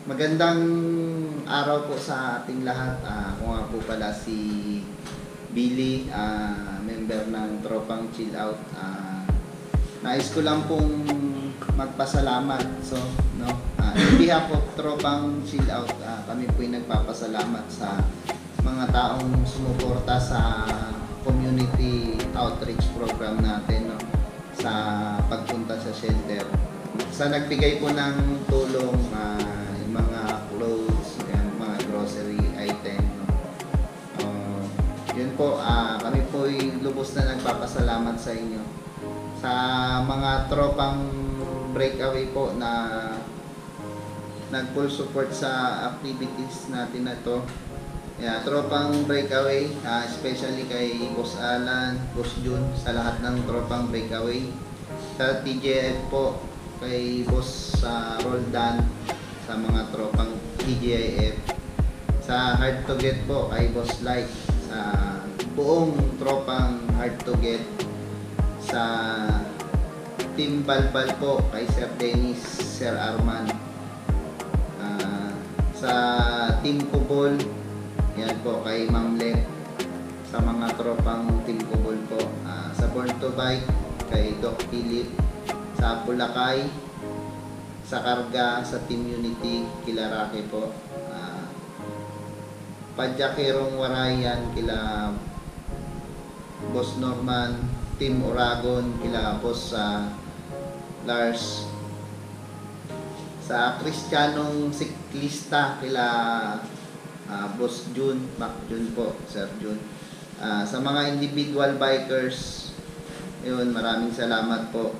Magandang araw po sa ating lahat. Ako nga po pala si Billy, member ng Tropang Chill Out. Nais ko lang pong magpasalamat. So, in behalf of Tropang Chill Out, kami po ay nagpapasalamat sa mga taong sumuporta sa community outreach program natin, sa pagpunta sa shelter. Sa nagbigay po ng tulong, mga clothes, mga grocery item. Yun po, kami po ay lubos na nagpapasalamat sa inyo. Sa mga tropang breakaway po na nag-full support sa activities natin na to. Tropang breakaway, especially kay Boss Alan, Boss Jun, sa lahat ng tropang breakaway. Sa TJF po, kay Boss Roldan, sa mga tropang TGIF, sa Hard to Get po kay Boss Light, sa buong tropang Hard to Get, sa Team Balbal po kay Sir Dennis, Sir Arman, sa Team Kubol, yan po kay Ma'am Let, sa mga tropang Team Kubol po, sa Born to Bike kay Doc Philip, sa Pulakay, sa Karga, sa Team Unity, kila Rocky po, Padjakirong Warayan, kila Boss Norman, Team Oragon, kila Boss Lars, sa Kristiyanong Siklista, kila Boss Jun, Mac Jun po, Sir Jun, sa mga individual bikers, yun, maraming salamat po.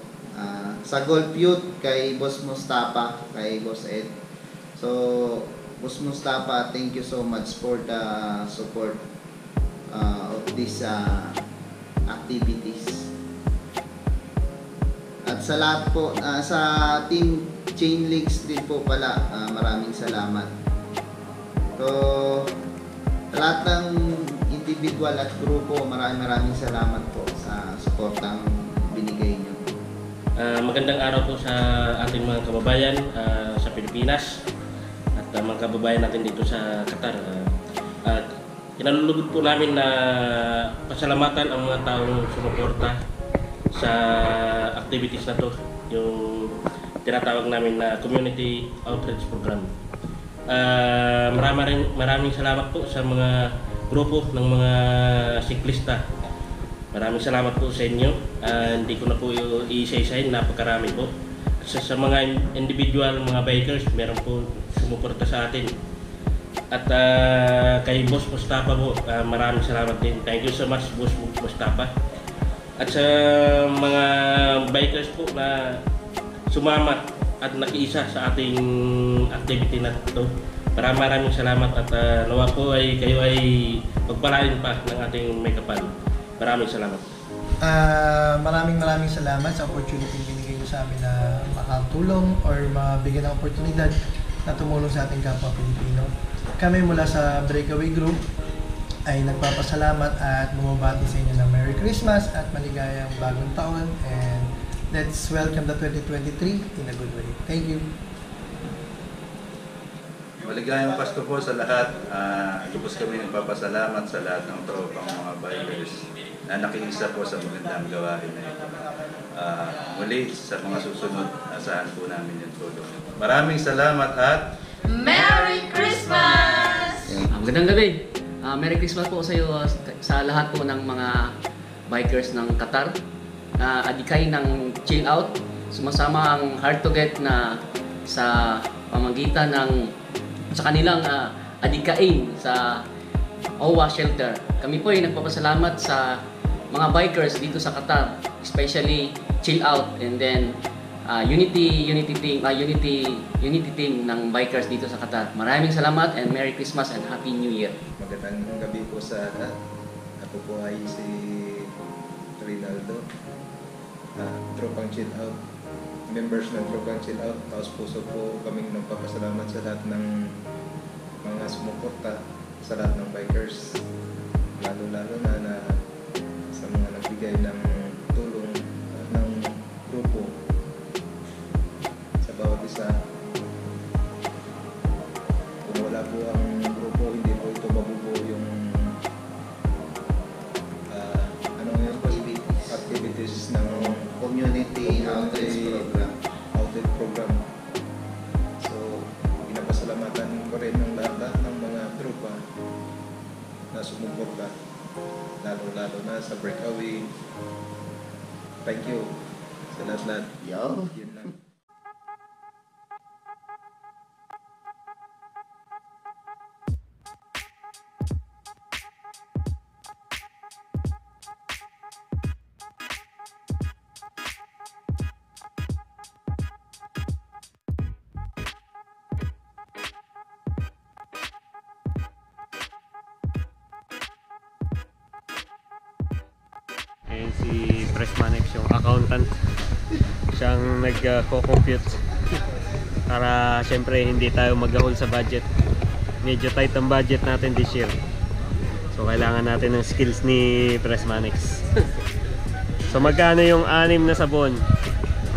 Sa Golf Youth, kay Boss Mustafa, kay Boss Ed. So, Boss Mustafa, thank you so much for the support of these activities. At sa lahat po, sa Team Chain Leagues din po pala, maraming salamat. So, lahat ng individual at grupo, maraming salamat po sa suportang binigay nyo. Magandang araw po sa ating mga kababayan sa Pilipinas at mga kababayan natin dito sa Qatar. Kinalulugod po namin na pasalamatan ang mga taong sumuporta sa activities na to, yung tinatawag namin na Community Outreach Program. Maraming salamat po sa mga grupo ng mga siklista. Maraming salamat po sa inyo. Hindi ko na po i-isa-isahin, napakarami po. Sa mga individual, mga bikers, meron po sumuporta sa atin. At kay Boss Mustafa po, maraming salamat din. Thank you so much, Boss Mustafa. At sa mga bikers po na sumama at nakiisa sa ating activity na ito, maraming salamat at nawa po ay kayo ay pagpalain pa ng ating may kapal. Maraming salamat. Maraming salamat sa opportunity binigay niyo sa amin na makatulong or mabigyan ng oportunidad na tumulong sa ating kapwa Pilipino. Kami mula sa Breakaway Group ay nagpapasalamat at bumabati sa inyo ng Merry Christmas at maligayang bagong taon, and let's welcome the 2023 in a good way. Thank you. Maligayang Pasko po sa lahat. Lubos kami nagpapasalamat sa lahat ng tropang mga bikers na nakiisa po sa magandang gawain na ito. Muli sa mga susunod, asahan po namin yung tulong. Maraming salamat at Merry Christmas! Magandang gabi. Merry Christmas po sa iyo, sa lahat po ng mga bikers ng Qatar. Adikay ng Chill Out. Sumasama ang Hard to Get na sa pamagitan ng sa kanilang adikain sa OWA shelter. Kami po ay nagpapasalamat sa mga bikers dito sa Qatar, especially Chill Out, and then Unity team ng bikers dito sa Qatar. Maraming salamat and Merry Christmas and Happy New Year. Magandang gabi po sa lahat. Ako po ay si Rinaldo, Tropang Chill Out, members ng Tropang Chill Out. Taos puso po kaming nagpapasalamat sa lahat ng mga sumuporta, sa lahat ng bikers, lalo na sa mga nagbigay ng tulong ng grupo sa bawat isa. community outreach program. Outlet program. So, pinapasalamatan ko rin ng lahat ng mga tropa na sumuporta. Lalo-lalo na sa breakaway. Thank you sa lahat-lahat. Yo. Yun lang. Ayan si Pressmanex, yung accountant. Siyang nagko-compute para syempre hindi tayo mag-ahol sa budget. Medyo tight ang budget natin this year. So kailangan natin ng skills ni Pressmanex. So magkano yung 6 na sabon?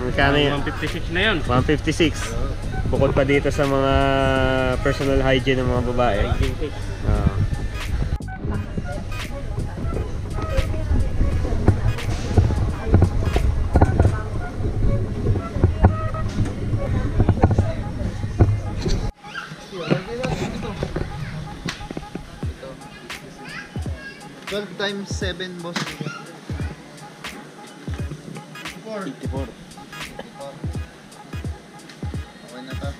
Magkano yung 156 na yun. 156. Bukod pa dito sa mga personal hygiene ng mga babae. Ah. Ito. 12 times 7, boss. 54. Okay na to.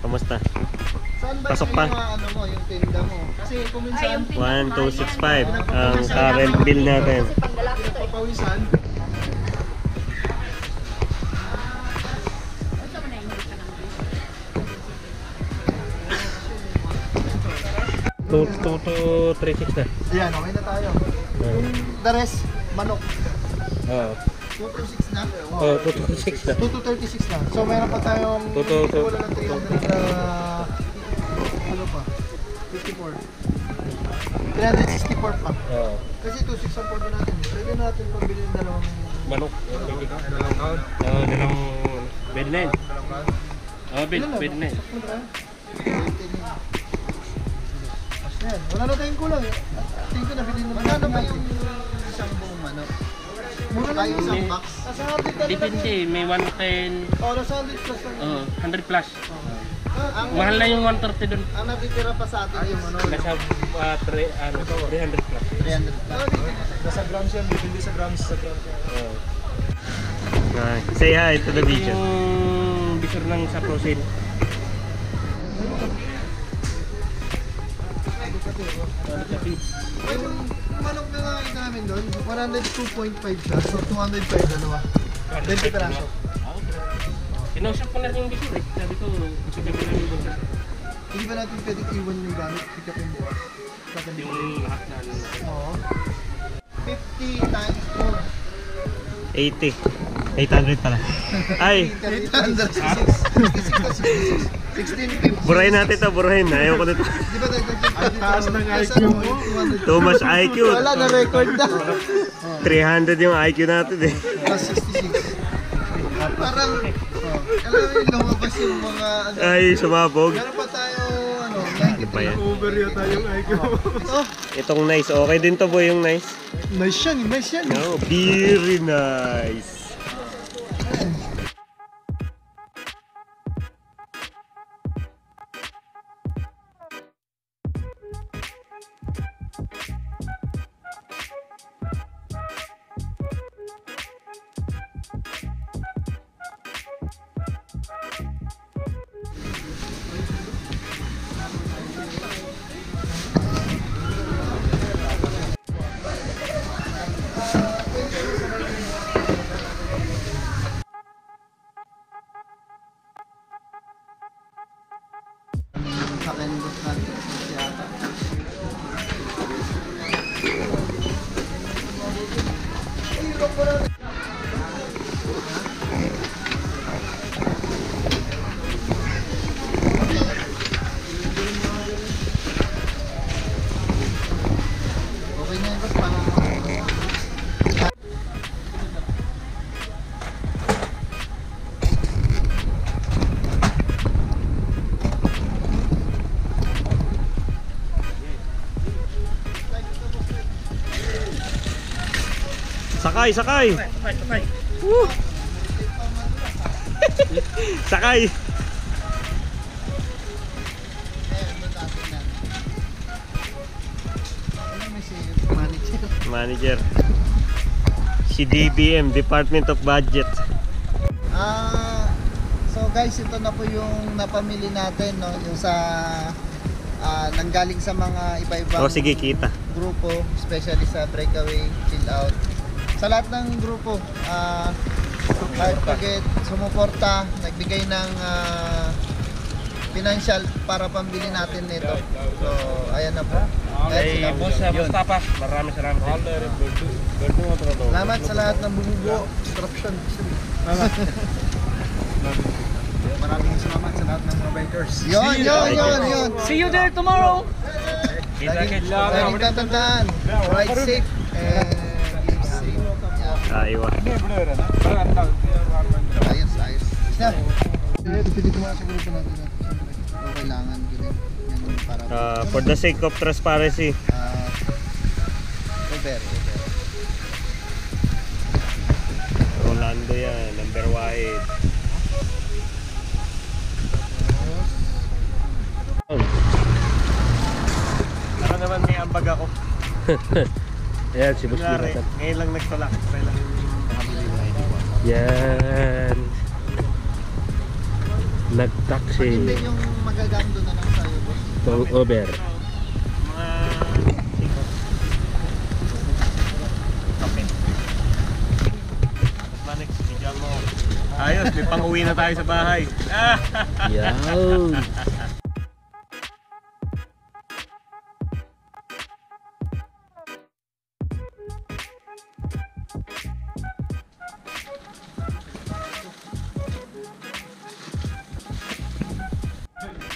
Kamusta? Saan ba Pasok yung pa. mga ano mo, yung tinda mo? Kasi kung minsan, 1265 ang current bill natin. papawisan. To 36 na. Ayan, okay na tayo. The rest, manok. Oo. 226 na? Oh, 226 na. 2 to 36 na. So meron pa tayong wala ng 300 na ano pa? 54. 364 pa. Oo. Kasi 26 ang pondo natin. Pwede natin pambili ng dalawang Manok. Oo, dalawang bed na yun. Oo, bed na yun. Ayan, wala na tayong kulang eh. Tingin ko nabili na Magkano ba yung isang buong manok? mura lang Tayo yun. isang box? Nasa 100 na Depende, may 110, Oo, nasa 100 plus lang. 100 plus. Ang, Mahal na yung 130 dun. ang natitira pa sa atin yung ano, Nasa 300 plus. 300 pa. Nasa grams yan, depende sa grams sa grams. Oo. Say hi to the video. Yung bisor ng saprosin. Yung manok na nakakita namin doon, 102.5 siya. So 205 dalawa. 20 peraso. Kinausap ko na rin yung bisor eh. Sabi ko, gusto ka lang yung bisor. Hindi ba natin pwedeng iwan yung gamit? Pick up yung bukas. Tatandin Yung lahat na ano. Oo. 50 times 80. 800 pala. Ay, 1650. burahin natin to, burahin. Ayaw ko nito. Di ba dagdag Ang taas ng IQ mo. Too much IQ. Wala na record na. 300 yung IQ natin eh. Plus 66. Parang, alam mo yung lumabas yung mga, ano, Ay, sumabog. Meron pa tayo, ano, Ano pa yan? over yata yung IQ. Ito, Itong nice. Okay din to boy yung nice. nice yan, nice yan. No, very nice. Sakay, sakay. Woo! Sakay. Manager. Si DBM, Department of Budget. So guys, ito na po yung napamili natin, no? Yung sa nanggaling sa mga iba-ibang Oh, sige, kita. grupo, especially sa Breakaway, Chill Out. Sa lahat ng grupo, Heart to Get, sumuporta, nagbigay ng financial para pambili natin nito. So, ayan na po. Ay, boss, Mustafa, maraming salamat. Salamat sa lahat ng bumubuo. Instruction. Maraming salamat sa lahat ng mga bikers. Yun. See you there tomorrow! Laging tatandaan, ride safe and live safe. Aywa. Ayos. Isa. Pipili ko mga sa grupo natin. So, kailangan ganyan. Yan para For the sake of transparency. Uber. Rolando yan, number 1. Para naman may ambag ako. Ayan, si Boss Kunwari, Jonathan. ngayon lang nagtulak. Try lang yung nakabili na ID ko. Yan. Nag-taxi. Hindi yung magagando na lang sa'yo, boss. Uber. Mga 5. Kape. Manik, bigyan mo. Ayos, may pang-uwi na tayo sa bahay. Yan.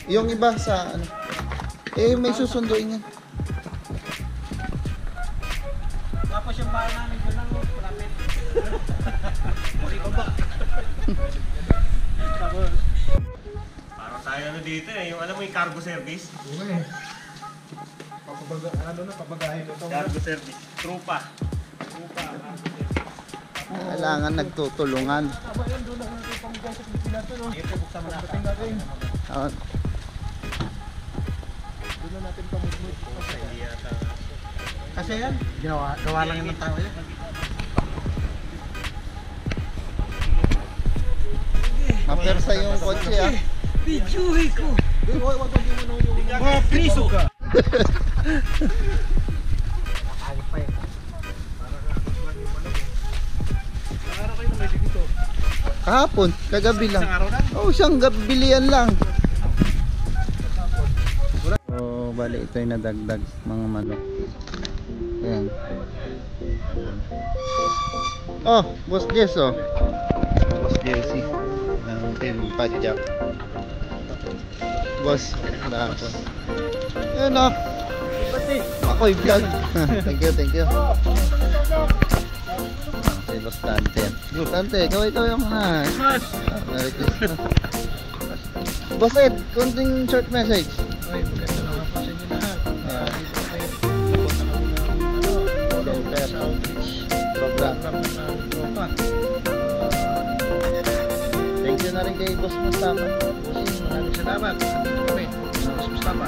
Yung iba sa ano, may susunduin yan. Tapos yung bahay namin doon lang, malapit. Muli ko ba? Tapos, parang tayo ano dito yung alam mo yung cargo service? Pabagahin ito. Cargo service. Trupa. Kailangan nagtutulungan. Ito, buksan mo na. Hindi yata. Kasi yan, gawa lang yun ng tao yan. Mapersa yung kotse ah. Videoy ko! Mga piso! Kahapon, kagabi lang. Oh, siyang bilian lang. So, bali ito yung nadagdag mga manok. Ayan. Oh, Boss Jess oh. Boss Jesse. Ang team Padjak. Boss, dahapon. Ayan oh. Ako'y vlog. Thank you. Si Boss Dante. Dante, ikaw yung na. Merry Christmas. Boss Ed, konting short message. Ay, maganda naman po sa inyo lahat. Program. Thank you na rin kay Boss Mustafa. Maraming salamat. Nandito kami. Mas Mustafa.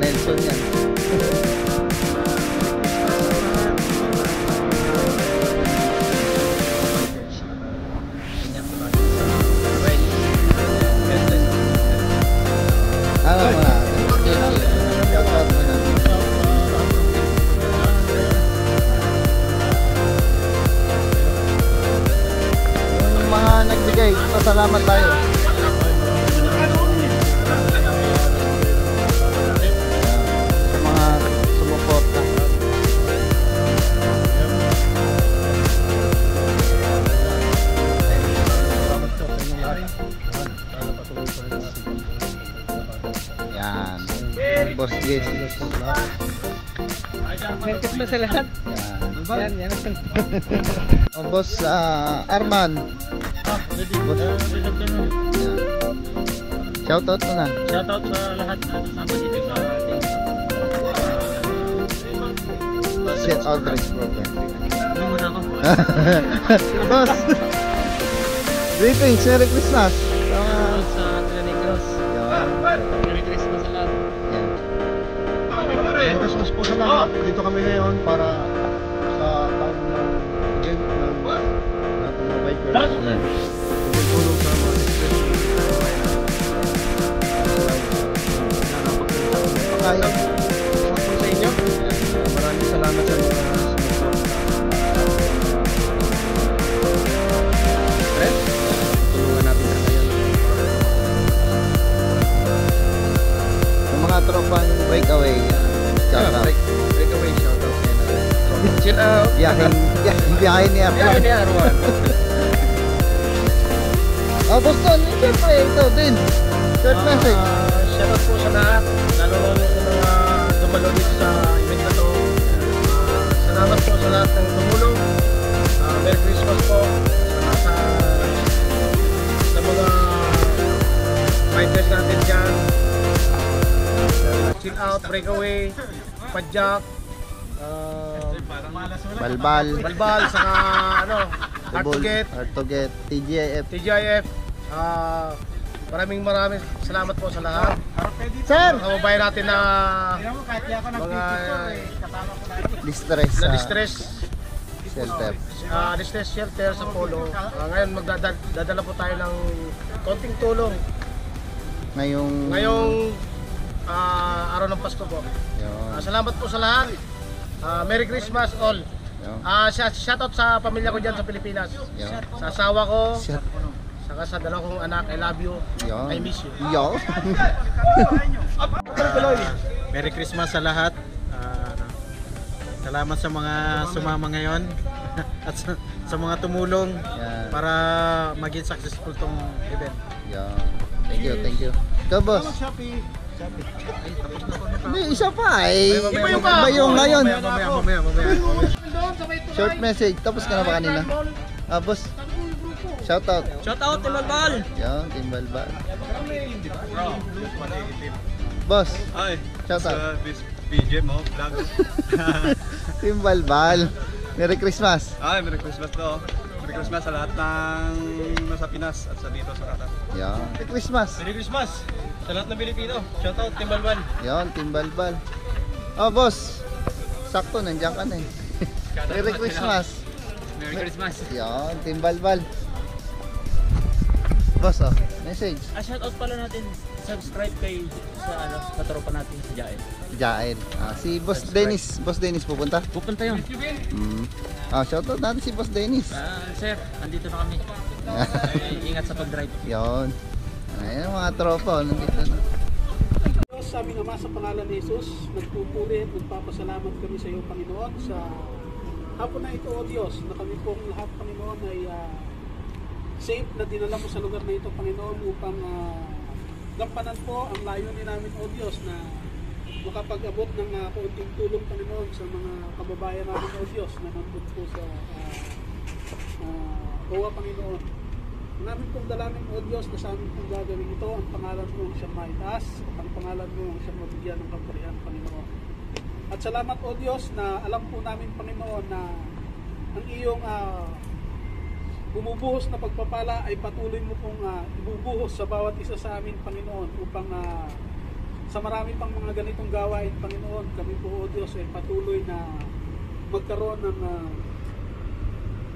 Nelson yan. Ano mo na? Shout out mo na. Yung mga nagbigay, pasalamat tayo. Sa mga sumuporta. Salamat po sa inyong lahat. Boss Jess. Merry Christmas sa lahat. Yan. Yan. Oh, Boss Arman. Yan. Shoutout mo na. Shoutout sa lahat na kasama dito sa ating Set outreach program. ano muna ako. Boss. Greetings, Merry Christmas. Sa Negros. Yan. Merry Christmas sa lahat. Yan. Merry Christmas po sa lahat. Dito kami ngayon para sa taon ng event ng mga bikers. Tulong sa mga Kaya. sa inyo. Maraming salamat sa mga tulungan natin sa ngayon. Yung mga tropang breakaway. Shoutout. Breakaway shoutout ngayon. Chill out. Biyahe ni Arman. Arwan. Boss Ton, siyempre, ito din. Short message. Shoutout po sa lahat, lalo na sa mga dumalo dito sa event na to. Salamat po sa lahat ng tumulong. Merry Christmas po sa mga fighters natin dyan. Chill out, breakaway, padjak, Balbal. balbal, saka hard to get, Hard to get. TGIF. TGIF. Maraming salamat po sa lahat. Sir! Mga kababayan natin na mga Distress. na-distress. Shelter. Distress shelter sa Polo. Ngayon magdadala po tayo ng konting tulong ngayong araw ng Pasko po. Yun. Salamat po sa lahat. Merry Christmas all. Yun. Shoutout sa pamilya ko dyan sa Pilipinas. Yun. Sa asawa ko, Shit. saka sa dalawang kong anak. I love you. Yun. I miss you. Yo. Merry Christmas sa lahat. Salamat sa mga sumama ngayon at sa mga tumulong Yan. para maging successful tong event. Yun. Thank you. Ikaw, boss. Hindi, isa pa eh. Iba yung ngayon. Mamaya. Short message. Tapos ka na ba kanina? Boss. Shoutout. Shoutout Team Balbal. Yan, Team Balbal. Boss. Ay, Shoutout. BGM mo, vlog. Team Balbal. Merry Christmas. Ay, Merry Christmas to. Merry Christmas sa lahat ng nasa Pinas at sa dito sa Qatar. Yan. Merry Christmas. Merry Christmas sa lahat ng Pilipino. Shoutout Team Balbal. Yan, Team Balbal. Boss. Sakto, nandiyan ka na eh. Merry Christmas. Merry Christmas. Yan, Team Balbal. Boss, message. Shoutout pala natin. Subscribe kay sa tropa natin si Jael. Jael. Si Boss Dennis. Boss Dennis pupunta? Pupunta yun. Shoutout natin si Boss Dennis. Sir, andito na kami. Ingat sa pag-drive. Yon. Ayan mga tropa, nandito na. Diyos, sa aming Ama, sa pangalan ni Jesus, nagpupuri at nagpapasalamat kami sa iyo, Panginoon, sa hapon na ito, O Diyos, na kami pong lahat, Panginoon, ay safe na dinala mo sa lugar na ito, Panginoon, upang gampanan po ang layunin namin, O Diyos, na makapag-abot ng kaunting tulong, Panginoon, sa mga kababayan namin, O Diyos, na nandun po sa OWA, Panginoon. Namin pong dalangin, O Diyos, na sa amin pong gagawin ito, ang pangalan mo ang siyang maitaas, at ang pangalan mo ang siyang mabigyan ng kapurihan, Panginoon. At salamat, O Diyos, na alam po namin, Panginoon, na ang iyong bumubuhos na pagpapala ay patuloy mo pong ibubuhos sa bawat isa sa amin, Panginoon, upang sa marami pang mga ganitong gawain, Panginoon, kami po, O Diyos, ay patuloy na magkaroon ng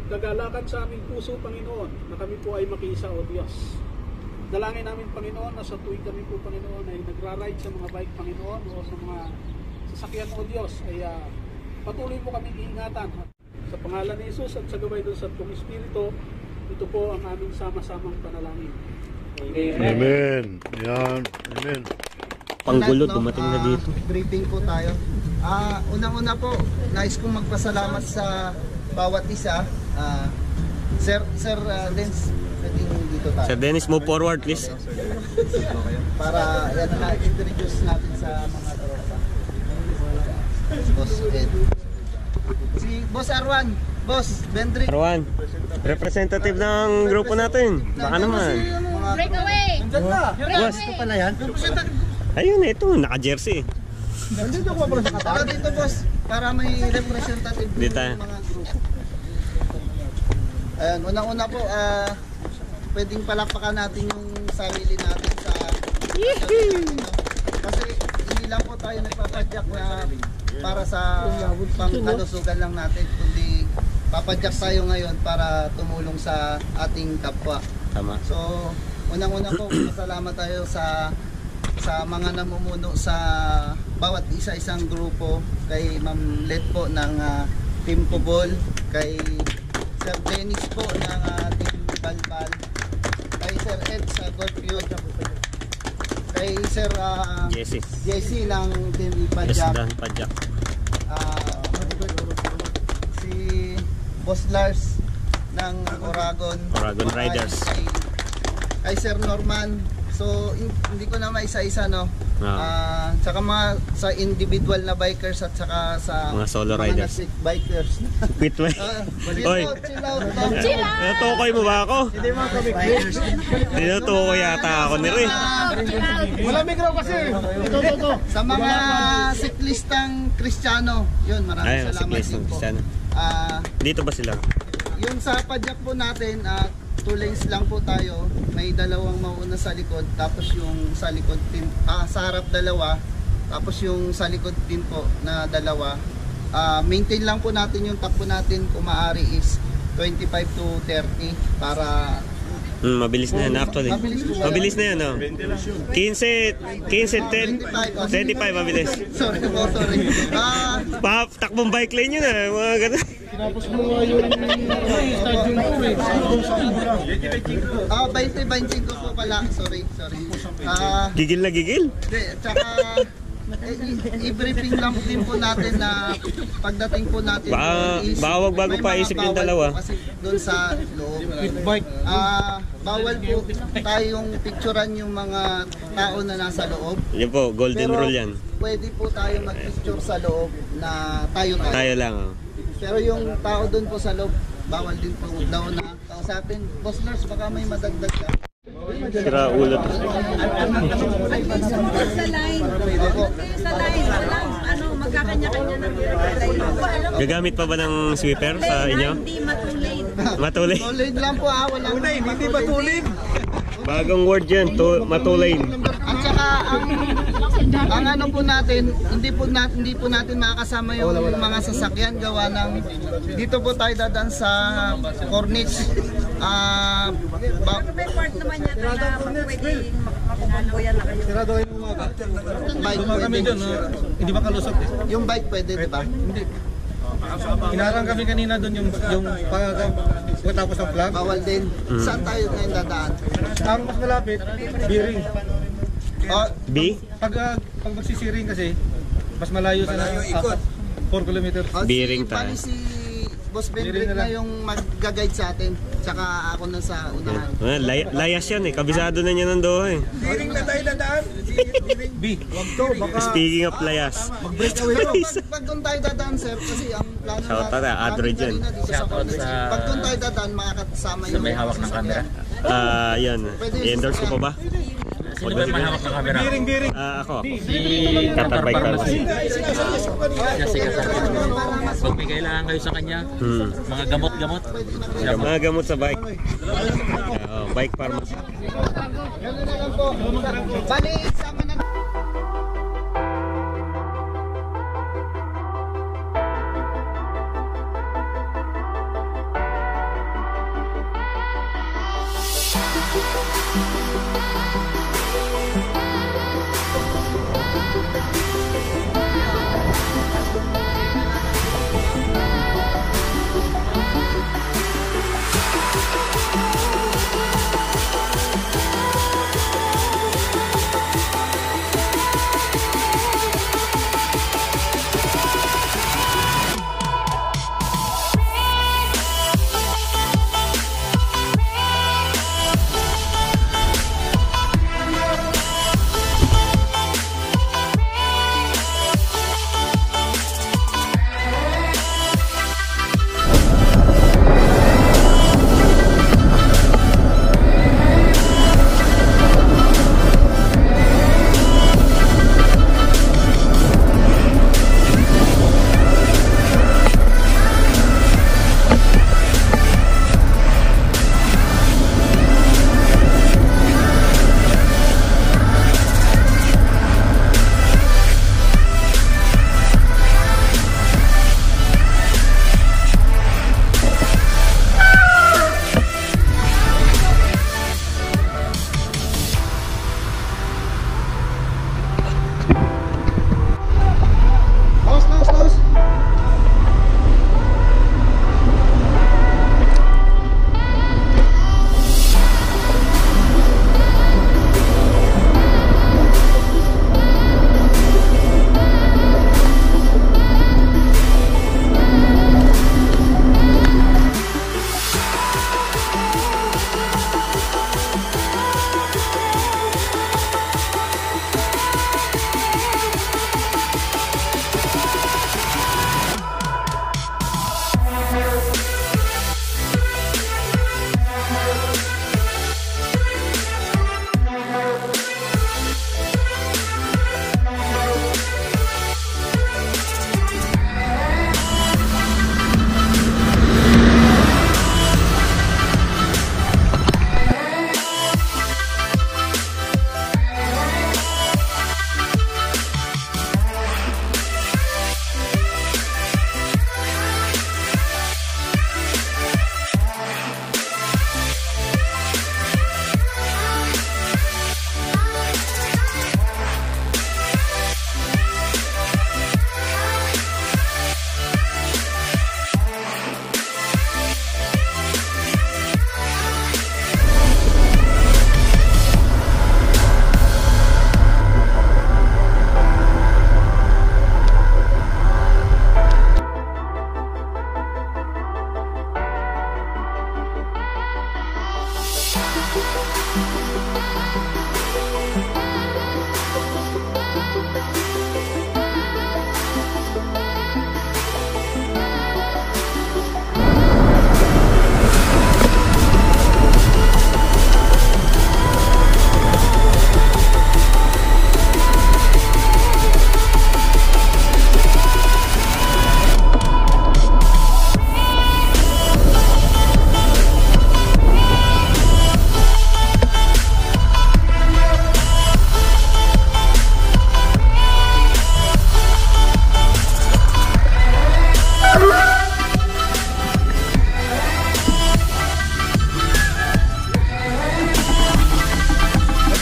kagalakan sa aming puso, Panginoon, na kami po ay makiisa, O Diyos. Dalangin namin, Panginoon, na sa tuwing kami po, Panginoon, ay nagra-ride sa mga bike, Panginoon, o sa mga sasakyan, O Diyos, ay patuloy mo kami iingatan. Sa pangalan ni Jesus at sa gabay ng Santong Espiritu, ito po ang aming sama-samang panalangin. Amen. Yan. Amen. Panggulo, dumating na dito. Briefing po tayo. Unang-una po, nais kong magpasalamat sa bawat isa. Sir Dens, pwedeng dito tayo. Sir Dennis, move forward please. Para yan na introduce natin sa mga tropa. Boss Ed. Si Boss Arwan, Boss Bendrick. Arwan, representative ng grupo natin. Baka naman. Breakaway! Boss, Breakaway! Pala yan? ayun ito, naka-jersey. Nandito ko pala sa Para dito boss, para may representative Dito ng tayo. mga grupo. Ayan, unang-una po, pwedeng palakpakan natin yung sarili natin sa kasi hindi lang po tayo nagpapadyak na para sa pangkalusugan lang natin, kundi papadyak tayo ngayon para tumulong sa ating kapwa. Tama. So, unang-una po, salamat tayo sa mga namumuno sa bawat isa-isang grupo, kay Ma'am Let po ng Team Kubol, kay Sir Dennis po ng Team Balbal, kay Sir Ed sa Golf Youth, kay Sir Jesse ng Team Padjak, si Boss Lars ng Oragon Riders, kay Sir Norman. So hindi ko na maisa-isa no. Tsaka mga sa individual na bikers at saka sa mga solo riders, bikers. Quit ba? Oy. Chill out. Natukoy mo ba ako? Hindi mga bikers. Tinutukoy yata ako ni Ray. Malamig raw kasi. Ito. Sa mga siklistang Kristiyano, yun, maraming salamat din po. Dito ba sila? Yung sa padyak po natin, 2 lanes lang po tayo. May dalawang mauna sa likod, tapos yung sa likod din, sa harap dalawa, tapos yung sa likod din po na dalawa. Maintain lang po natin yung takbo natin, kung maaari is 25 to 30 para mabilis na yan actually. Mabilis na yan, no? 15, 10, 25 mabilis. Sorry po, sorry. Takbong bike lane yun ah, mga ganun. Tinapos mo nga yung stadium ko eh. 20-25 po pala. Sorry. Gigil na gigil? Tsaka i-briefing lang din po natin na pagdating po natin bawag bago pa isip yung dalawa. Kasi doon sa loob, bawal po tayong picturean yung mga tao na nasa loob. Yan po, golden Pero rule yan. pwede po tayo mag-picture sa loob na tayo. Tayo lang. Pero yung tao doon po sa loob, bawal din po daw na kausapin. Boss Nurse, baka may madagdag ka. Sira ulo. Sa line. Magkakanya-kanya ng Gagamit pa ba ng sweeper sa inyo? Hindi matulid. Matulid? Matulid lang po walang hindi matulid. Bagong word yan, matulid. At saka ang ano po natin, hindi po natin makakasama yung mga sasakyan gawa ng dito po tayo dadaan sa corniche. May part naman yan na pwede mapupuyan na kayo. Siraduhin mo mga bike pwede. Hindi ba kalusot eh? Yung bike pwede, di ba? Hindi. Inarang kami kanina doon yung pagkatapos ng flag. Bawal din. Saan tayo ngayon dadaan? Ang mas malapit, Biring. B? Pag magsisiring kasi, mas malayo sa 4 kilometers. Biring tayo. Si Boss Bendrick na yung mag-guide sa atin. Tsaka ako na sa unahan. Layas yan eh, kabisado na niya ng Doha eh. Biring na tayo dadaan. B. Wag to, baka Speaking of layas. Mag-break away. Pag doon tayo dadaan, sir, kasi ang plano Shout out na, Adroid yan. Pag doon tayo dadaan, makakasama yung may hawak ng camera. Yan. I-endorse ko pa ba? Sino ba may hawak ng camera? Biring. Ako. Si Qatar Bike Pharmacy. Jessica Sargento. Kung may kailangan kayo sa kanya, mga gamot-gamot. Mga gamot sa bike. Bike Pharmacy. Ganun na lang po. Bali, sama na.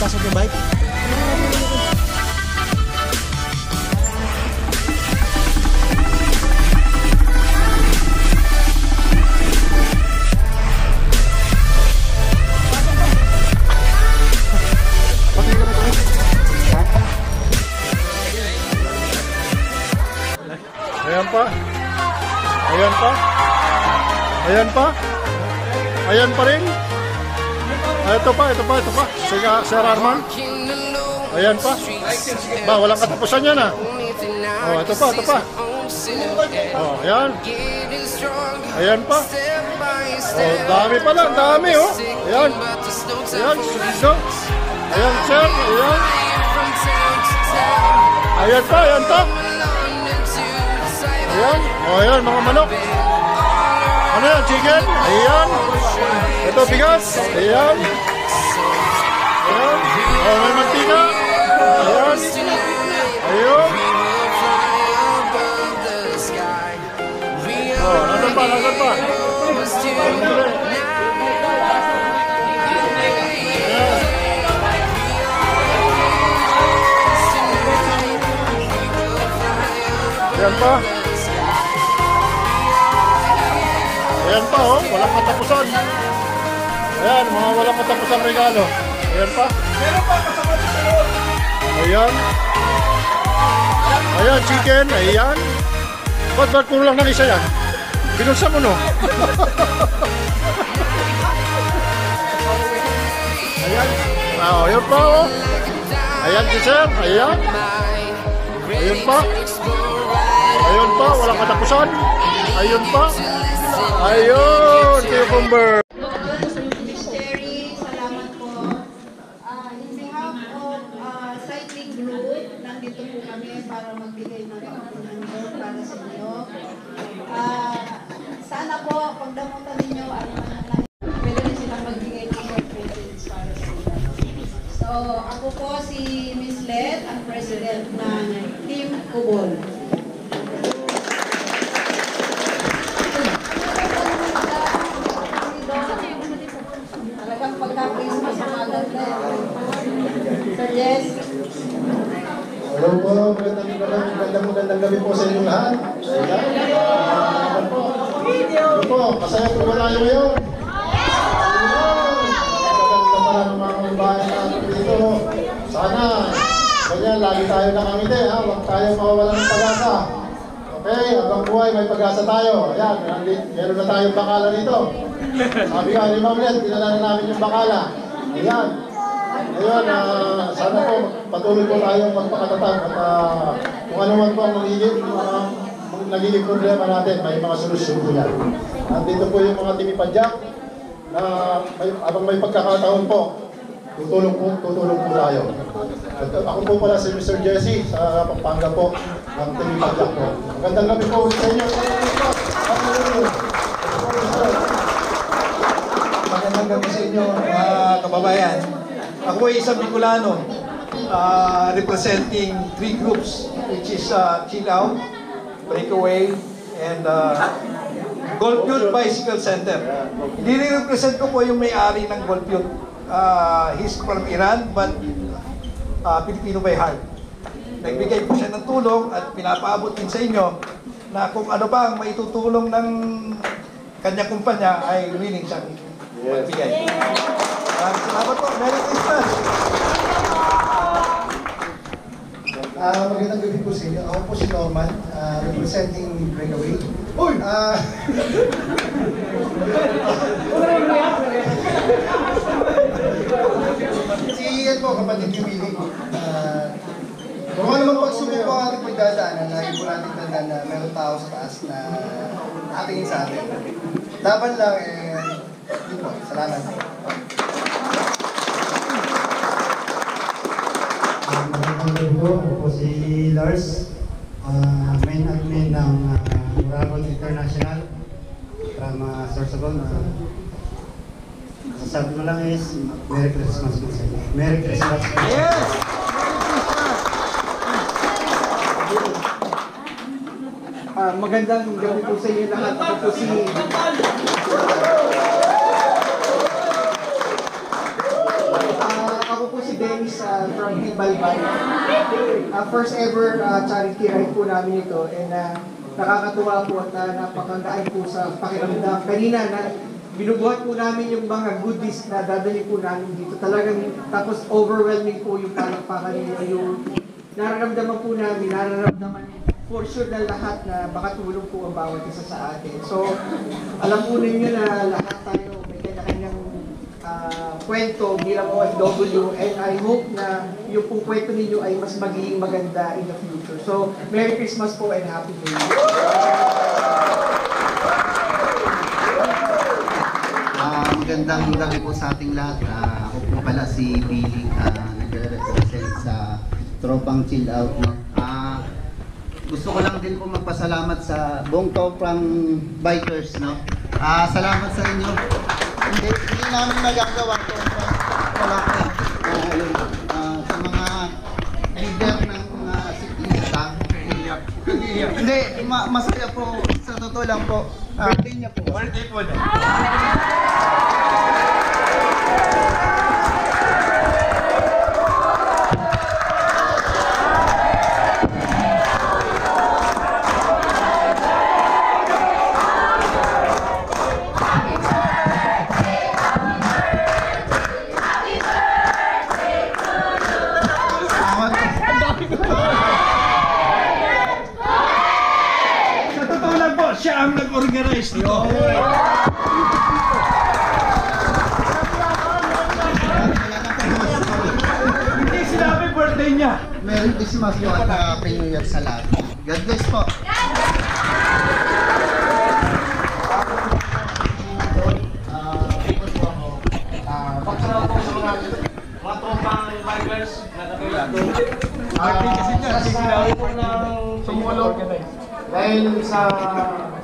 Pasok yung bike. Ayan pa. Ayan pa. Ayan pa. Ayan pa rin. Ito pa. Sige, Sir Arman. Ayan pa. Ba, walang katapusan yan ah. Oh, ito pa. Oh, ayan. Ayan pa. Oh, dami pala, dami oh. Ayan. Ayan, sumiso. Ayan, sir. Ayan. Ayan pa. Ayan. Oh, ayan, mga manok. Ano yan, chicken? Ayan. Ito, bigas. Ayan. Ayan. Oh, may mantika. Ayan. Ayun. Oh, nasan pa? Ayan pa. Ayan pa oh, walang katapusan. Ayan, mga walang katapusan regalo. Ayan pa. Meron pa kasama sa loob. Ayan. Ayan, chicken. Ayan. Ba't kulang ng isa yan? Binulsa mo no? Ayan. Oh, ayan pa oh. Ayan, sir. Ayan. Ayan pa. Ayun pa, walang katapusan. Ayun pa. Ayun, cucumber. Mystery, salamat po. In behalf of cycling group, nandito po kami para magbigay ng kapunan para sa inyo. Sana po, pagdamutan ninyo, pwede rin silang magbigay ng presents para sa inyo. So, ako po si Miss Led, ang president ng Team Kubol. Talagang pagka-Christmas ang maganda. Sir Jess. Hello po, magandang gabi po sa inyong lahat. Ayan po, masaya po ba tayo ngayon? Magandang ng mga bahay natin dito. Sana, ganyan, lagi tayo nakangiti, ha? Huwag tayo mawawalan ng pag-asa. Okay, habang buhay, may pag-asa tayo. Ayan, meron na tayong bakala dito. Sabi nga ni Ma'am Led, dinala na namin yung bakala. Ayan. Ayun, sana po patuloy po tayong magpakatatag at kung ano man po ang nagiging problema natin, may mga solusyon po yan. Nandito po yung mga timipadyak na habang may pagkakataon po, tutulong po tayo. At ako po pala si Mr. Jesse sa Pampanga po ng timipadyak po. Magandang gabi po sa inyo. Magandang gabi sa inyo, mga kababayan. Ako ay isang Bicolano, representing 3 groups, which is Chill Out, Breakaway, and Golpyut Bicycle Center. Nire-represent ko po yung may-ari ng Golpyut. He's from Iran, but Filipino by heart. Nagbigay po siya ng tulong at pinapaabot din sa inyo na kung ano ba ang maitutulong ng kanyang kumpanya ay willing siyang magbigay. Salamat po. Merry Christmas! Magandang gabi po sa inyo. Ako po si Norman, representing Breakaway. Uy! tandaan na meron tao sa taas na nakatingin sa atin. Laban lang yun po. Salamat. Magandang po. Ako po si Lars, main admin ng Muragon International from Sorsogon. Sasabi mo lang is Merry Christmas po sa inyo. Merry Christmas. Yes! Magandang gabi po sa inyo lahat. Ako po si Dennis from Balban. First ever charity ride po namin ito, and nakakatuwa po at napakagaan po sa pakiramdam. Kanina binubuhat po namin yung mga goodies na dadali po namin dito. Talagang tapos overwhelming po yung palakpakan ninyo, yung nararamdaman po namin, nararamdaman for sure na lahat na baka tulong po ang bawat isa sa atin. So, alam po ninyo na lahat tayo may kanya-kanyang kwento bilang OFW, and I hope na yung pong kwento ninyo ay mas magiging maganda in the future. So, Merry Christmas po and Happy New Year! Magandang gabi po sa ating lahat. Ako po pala si Billy, nagre-represent sa Tropang Chill Out. No? Gusto ko lang din po magpasalamat sa buong Tropang Bikers. No? Salamat sa inyo. Hindi namin nagagawa ito. Wala ko. Sa mga leader ng mga siklista. Hindi, masaya po. Sa totoo lang po. Birthday niya po. Birthday po na. Siya ang nag-organize nito. Hindi sinabi birthday niya. Merry Christmas po at Happy New Year sa lahat. God bless po. Pagkaraw po sa mga tropang bikers na katulad doon. Sinabi po ng sumulong dahil sa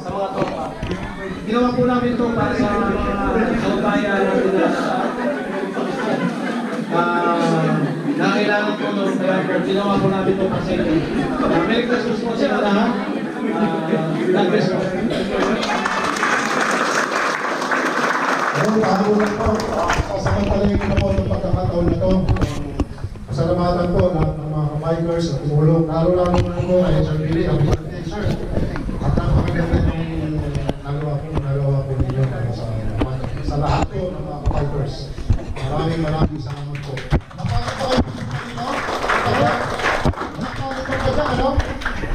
mga tropa. Ginawa po namin ito para sa mga kababayan natin na kailangan po doon. Kaya ginawa po namin ito para sa inyo. Merry Christmas po sa lahat. God bless po. Bago lang po, sasamantalayin ko na po ng pagkakataon na ito. Pasalamatan po ng mga bikers at tumulong. Lalo-lalo na po ay Sir Billy, ang t-shirt. At napakaganda yung nagawa po ninyo sa lahat po ng mga bikers. Maraming salamat po.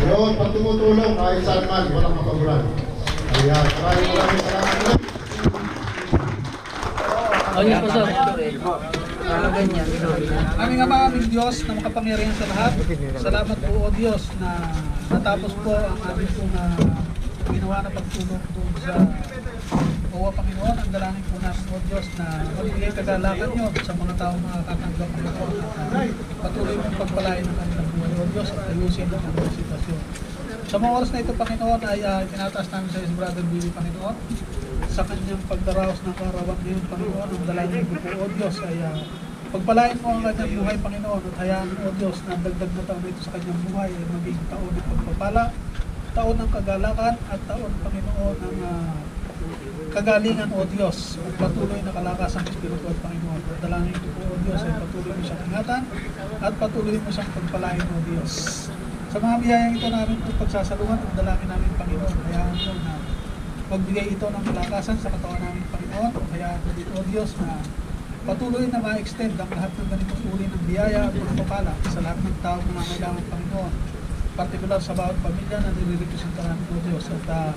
Yun, pag tumutulong kahit saan man, walang makagulan. Ayan, maraming salamat po. Aming Ama, aming Diyos na makapangyarihan sa lahat. Salamat po o Diyos na natapos po ang aming pong ginawa na pagtulong doon sa OWA Panginoon. Ang dalangin po namin o Diyos na magbigay kagalakan nyo sa mga taong makakatanggap ng Panginoon. Patuloy mong pagpalain ng kanilang buhay o Diyos at ayusin ang kanilang sitwasyon. Sa mga oras na ito, Panginoon, ay tinataas namin sa iyo, Brother Billy, Panginoon. Sa kanyang pagdaraos ng kaarawan ngayon, Panginoon, ang dalangin ko po, O Diyos, ay pagpalain mo ang kanyang buhay, Panginoon, at hayaan mo, O Diyos, na ang dagdag na taon ito sa kanyang buhay ay maging taon ng pagpapala, taon ng kagalakan, at taon, Panginoon, ng kagalingan, O Diyos, at patuloy na kalakasan ng Espiritual, Panginoon. At dalangin ko po, O Diyos, ay patuloy mo siyang ingatan, at patuloy mo siyang pagpalain, O Diyos. Sa mga biyayang ito namin po pagsasaluhan, ang dalangin namin, Panginoon, hayaan mo na magbigay ito ng kalakasan sa katawan namin, Panginoon. Kaya dito, O Diyos, na patuloy na ma-extend ang lahat ng ganitong uri ng biyaya at pagpapala sa lahat ng tao na nangailangan, Panginoon. Partikular sa bawat pamilya na nire-representa namin, O Diyos. At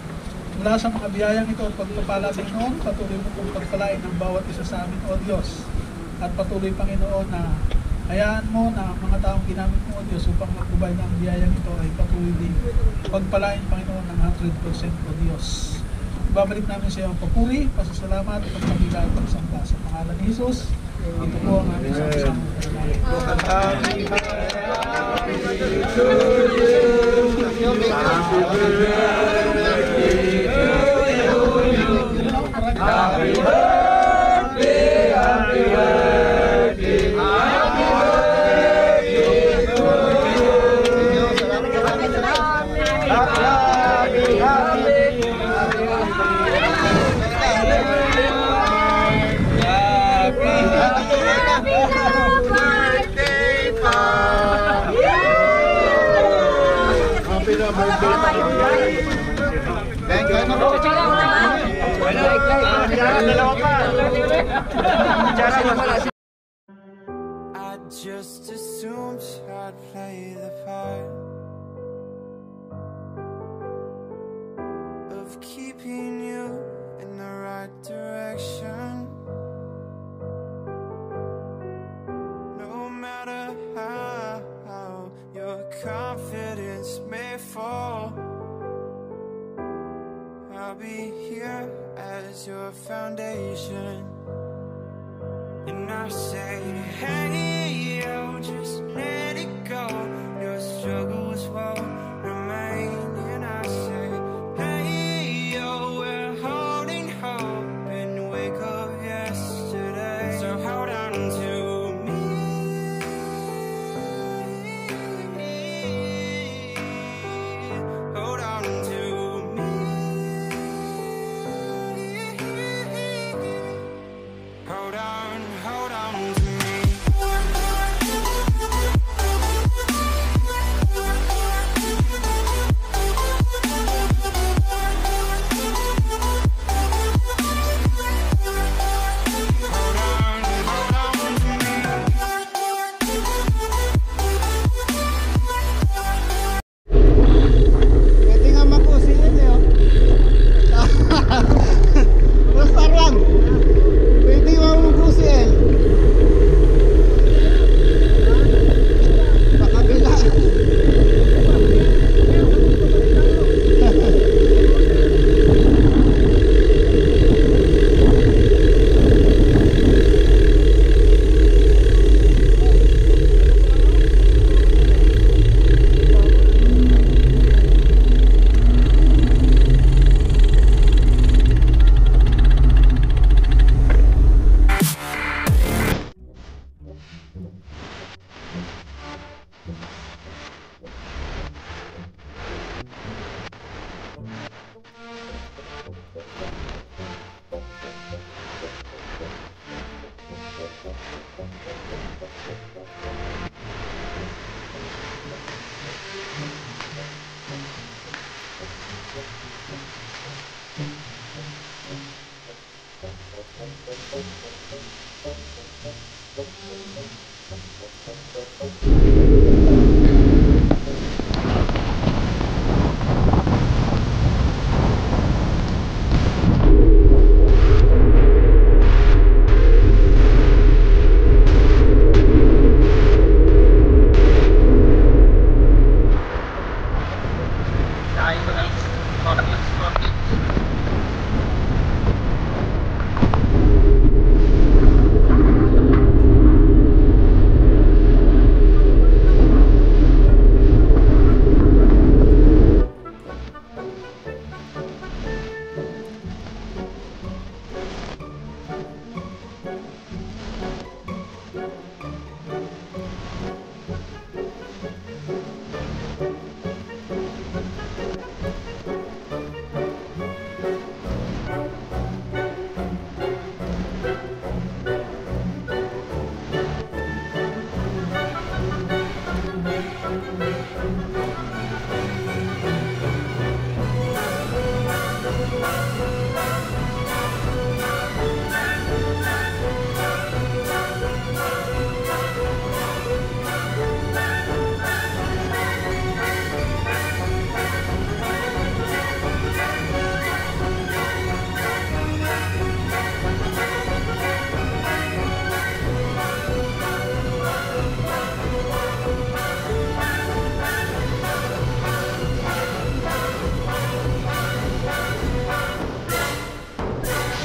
mula sa mga biyayang ito at pagpapala, Panginoon, patuloy mo kong pagpalain ng bawat isa sa amin, O Diyos. At patuloy, Panginoon, na Hayaan mo na ang mga taong ginamit mo, O Diyos, upang magubay ng biyayang ito ay patuloy din. Pagpalain, Panginoon, ng 100% O Diyos. Ibabalik namin sa iyo ang papuri, pasasalamat at pagpapila at pagsamba sa pangalan ni Jesus. Ito po ang aming sama-sama. Happy birthday, happy birthday, happy birthday to you. I just assumed I'd play the part of keeping you in the right direction. No matter how your confidence may fall, I'll be here as your foundation.